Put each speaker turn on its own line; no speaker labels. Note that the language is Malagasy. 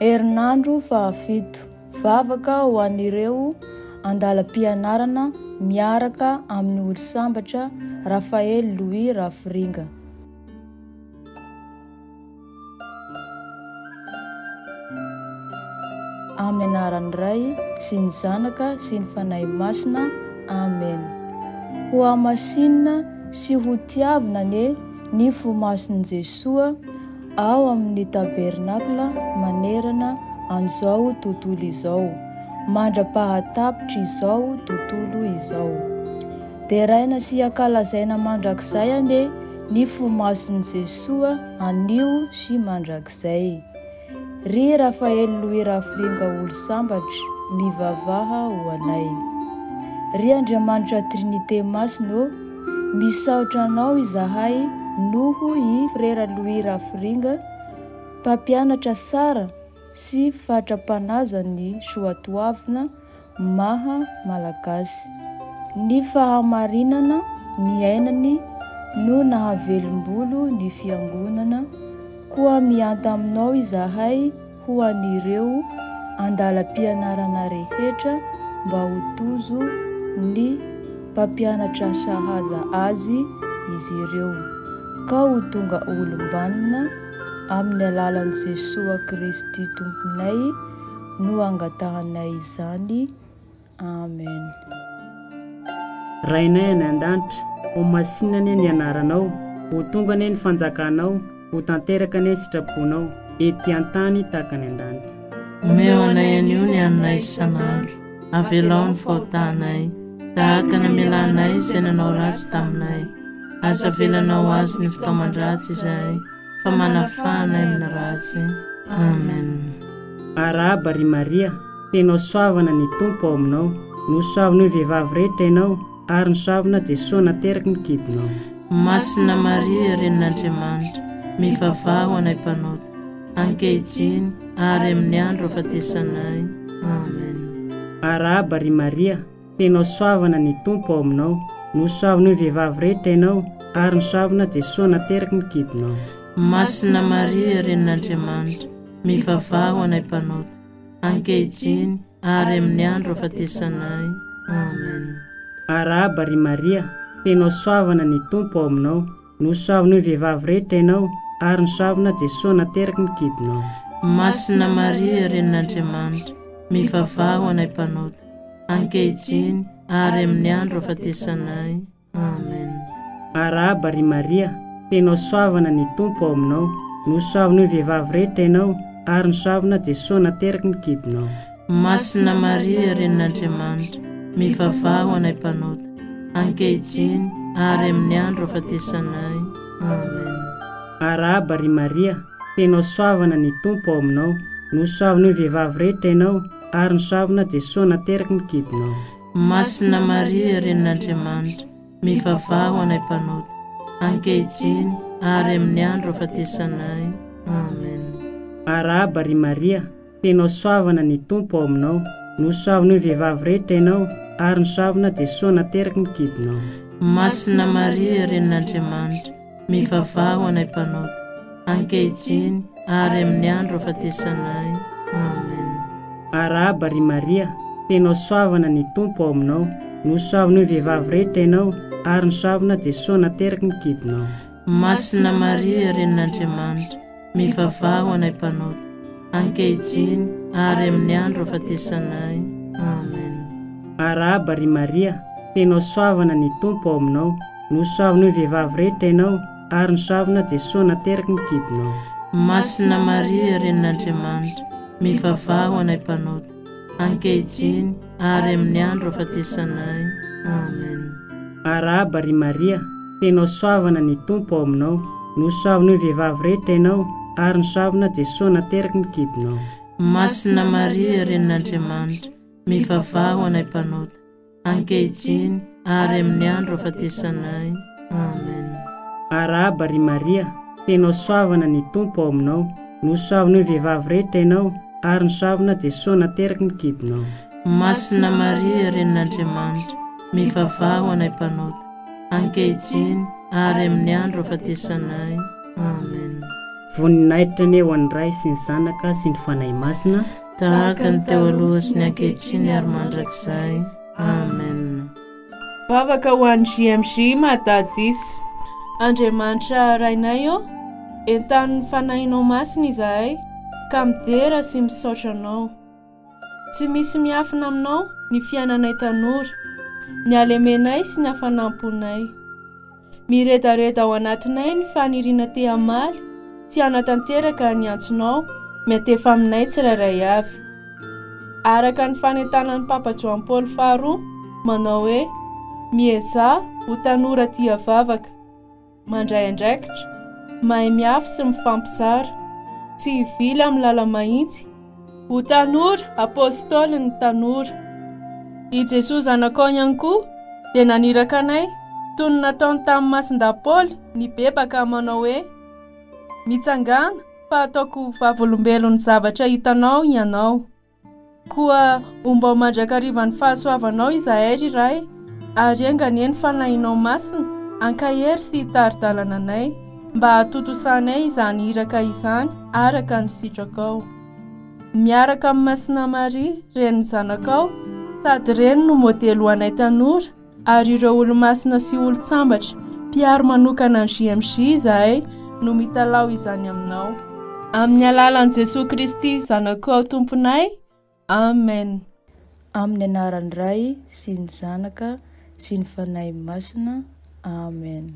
Herinandro fahafito, vavaka ho an'ireo andalam-pianarana miaraka amin'ny olo sambatra Rafael Louis Rafiringa. Amin'ny anaran'ny Ray sy ny Zanaka sy ny Fanahy Masina. Amen. Ho amasinina sy ho tiavina ny fomason'i Jesoa ao amin'ny tabernakla manerana an'izao tontolo izao, mandra-pahatapitra izao tontolo izao. Deraina sy ankalazaina mandrakizay ny fomason'i Jesoa anio sy mandrakizay. Ry Rafael Louis Rafiringa olo sambatra, mivavaha ho anay. Ry Andriamanitra Trinité Masina, misaotra anao izahay noho i Frera Louis Rafiringa, mpampianatra sara sy fatra-panaza ny soatoavina maha malagasy. Ny fahamarinana ny ainany no nahavelombolo ny fiangonana, koa mianta aminao izahay ho an'ireo andalam-pianarana rehetra mba ho tozo ny mpampianatra sahaza azy izy ireo, ka ho tonga olombanina amin'ny alalan'i Jesoa Kristy tomponay no angatahanay izany. Amen.
Rainay any an-danitra, ho masinany ny anaranao, ho tonga ny fanjakanao, ho tanteraka ny sitraponao, ety an-tany tahaka ny an-danitra.
Omeo anay anio ny hanay isanandro, avelao ny fahotanay, tahaka ny amelanay izay nanao ratsy taminay. Aza avelanao azy ny fitaoman-dratsy izay, fa manafanay amin'ny ratsy. Amen.
Arahaba ry Maria, tenao soavana ny Tompo ao aminao, nosoavina ny vehivavy rehetra ianao, ary nosoavina Jesosy nateraky ny kibonao.
Masina Maria, renin'Andriamanitra, mivavaha ho anay mpanota, ankehitriny ary amin'ny andro ahafatesanay. Amen.
Arahaba ry Maria, tenao soavana ny Tompo ao aminao, nosoavina ny vehivavy rehetra ianao, ary nosoavina Jesosy nateraky ny kibonao.
Masina Maria, renin'Andriamanitra, mivavaha ho anay mpanota, ankehitriny ary amin'ny andro ahafatesanay. Amen.
Arahaba ry Maria, tenao soavana ny Tompo ao aminao, nosoavina ny vehivavy rehetra ianao, ary nosoavina Jesosy nateraky ny kibonao.
Masina Maria, renin'Andriamanitra, mivavaha ho anay mpanota, ankehitriny ary amin'ny andro ahafatesanay. Amen.
Arahaba ry Maria, tenao soavana ny Tompo ao aminao, nosoavina ny vehivavy rehetra ianao, ary nosoavina Jesosy nateraky ny kibonao.
Masina Maria, renin'Andriamanitra, mivavaha ho anay mpanota, ankehitriny ary amin'ny andro ahafatesanay. Amen.
Arahaba ry Maria, tenao soavana ny Tompo ao aminao, nosoavina ny vehivavy rehetra ianao, ary nosoavina Jesosy nateraky ny kibonao.
Masina Maria, renin'Andriamanitra, mivavaha ho anay mpanota, ankehitriny ary amin'ny andro ahafatesanay. Amen.
Arahaba ry Maria, tenao soavana ny Tompo ao aminao, nosoavina ny vehivavy rehetra ianao, ary nosoavina Jesosy nateraky ny kibonao.
Masina Maria, renin'Andriamanitra, mivavaha ho anay mpanota, ankehitriny ary amin'ny andro ahafatesanay. Amen.
Arahaba ry Maria, tenao soavana ny Tompo ao aminao, nosoavina ny vehivavy rehetra ianao, ary nosoavina Jesosy nateraky ny kibonao.
Masina Maria, renin'Andriamanitra, mivavaha ho anay mpanota, ankehitriny ary amin'ny andro ahafatesanay. Amen.
Arahaba ry Maria, tenao soavana ny Tompo ao aminao, nosoavina ny vehivavy rehetra ianao, ary nosoavina Jesosy nateraky ny kibonao.
Masina Maria, renin'Andriamanitra, mivavaha ho anay mpanota, ankehitriny ary amin'ny andro ahafatesanay. Amen.
Arahaba ry Maria, tenao soavana ny Tompo ao aminao, nosoavina ny vehivavy rehetra ianao, ary nosoavina Jesosy nateraky ny kibonao.
Masina Maria, renin'Andriamanitra, mivavaha ho anay mpanota, ankehitriny ary amin'ny andro ahafatesanay. Amen.
Arahaba ry Maria, tenao soavana ny Tompo ao aminao, nosoavina ny vehivavy rehetra ianao, ary nosoavina Jesosy nateraky ny kibonao.
Masina Maria, renin'Andriamanitra, mivavaha ho anay mpanota, ankehitriny ary amin'ny andro ahafatesanay. Amen.
voninahitra ny eo an'ny Ray sy ny Zanaka sy ny Fanahy Masina,
tahaka ny teo aloha sy ny ankehitriny ary mandrakizay. Amen.
Vavaka ho an'ny JMJ Matadisy. Andriamanitra rainay ô, entan'ny fanahinao masina izahay, ka midera sy misaotra anao. Tsy misy miafina aminao ny fiainanay tanora, ny alemenay sy ny hafanamponay. Miredareda ao anatinay ny faniriana te hamaly, tsy hanatanteraka ny antsonao, mety efa aminay tsirairay avy. Araka ny fanentanan'ny Papa Joan Paul faharoa, manao hoe mieza ho tanora tia vavaka, mandray andraikitra, mahay miafy sy mifampisara, tsy hivily amin'ny lala mahitsy, ho tanora apôstôly ny tanora. I Jesosy zanakao ihany koa dia naniraka anay toy ny nataony tamin'ny Masinda Paoly ny bebaka manao hoe mitsangana fa ataoko vavolombelon'ny zavatra hitanao ianao. Koa mba mandrakariva ny fahasoavanao izahay iray, ary enganeny fanahinao masina ankahery sy hitari-dalana anay, mba hatotosanay izany iraka izany araka ny sitrakao. Miaraka amin'ny Masina Maria, reniny zanakao, sady reny no modely ho anay tanora, ary ireo olo-masina sy olo-tsambatra, mpiaro manokana ny JMJ izahay no mitalao izany aminao. Amin'ny alalan'i Jesosy Kristy zanakao tomponay. Amen.
Amin'ny anaran'ny Ray sy ny Zanaka sy ny Fanahy Masina. Amen.